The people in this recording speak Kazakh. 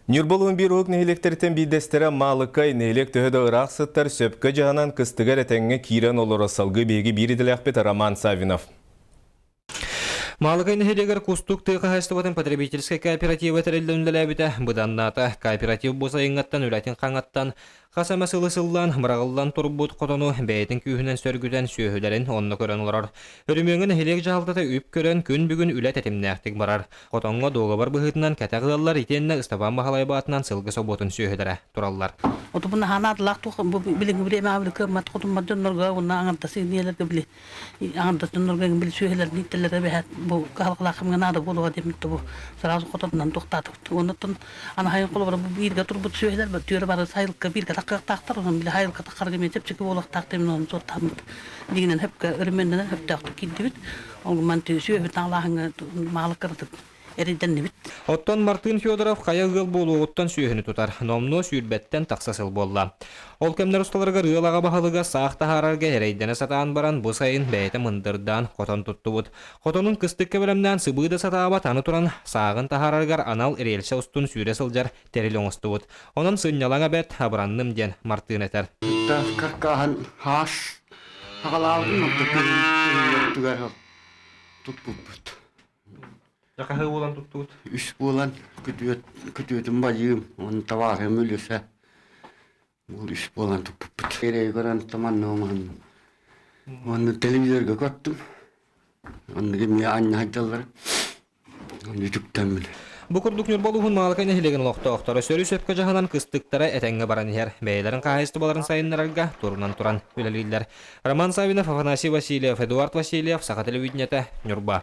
Нюрболуын bir оқ нехелектерден бидестере малықай нехелек төхеді ұрақ сыттар сөпкі жағынан кыстығар әтәңе кирен олыр салғы бегі біріділәқпет Роман Савинов. Малыкай нехелегер кустук тыга хастыбатын потребительский кооперативы терелдөнләбите буданната кооператив болса иңаттан үләтин каңаттан касама сылысыллан мырагыллан турбут котону бәйтин күйүнен сөргүден сүйөһүләрен онны көрөн олар. Өрүмөңүн нехелек жалтата үп көрөн күн бүгүн үләт этимнәктик барар. Котонго дога бар быһытынан катагыллар итенне Ыстапан Бахалайбатынан сылгы соботун сүйөһүләре тураллар. Отубун ханат ту билин бире ма бил мат котум мадоннорга уна аңарда синелерге били. Аңарда тоннорга бил сүйөһүләр ниттелерге бәһәт бу калкылакым гана да болуга демитте бу. Сразу котондан токтатып. Онтон ана хайын колу бар бу бирге турбут сүйөһүләр бар түйөр бар сайылка бирге тактар он бил хайылка такарга метеп чеки болак тактым он соттамыт. Дигинен хепке өрмөндөн хеп тактып киддибит. Ол манты сүйөһү таңлахыңа малык кырдып. Оттон Мартын Федоров кайагыл болу оттон сүйөһүнү тутар. Номно сүйүрбеттен таксасыл болла. Ол кемнер усталарга рыалага бахалыга саахта харарга эрейдене сатаан баран бу сайын бәйте мындырдан котон туттубут. Котонун кыстык кебелемнен сыбыйда сатаабат аны туран саагын тахараргар анал эрелсе устун сүйре сылжар терил оңостубут. Онон сыннялаңа бет абыранным ден Мартын этер. Каккахан хас хагалаудын туттубут. Жақағы болан тұттуыт? Үш болан күтуетін байым, оны тавағы мүлесі. Ол үш болан тұттубут. Керей көрін таманны оңын. Оны телевизорға көттім. Оны кемге анна хайдалар. Оны жүктен білі. Букурдук Нюрболуһун малыкай нехилеген лохтоохтора сөрү сөпкө жаһанан кыстыктара этеңге баран ихер. Бәйләрен каһайсты баларын сайыннарга турунан туран үлелилер. Роман Савинов, Афанасий Васильев, Эдуард Васильев, Саха телевидениете, Нюрба.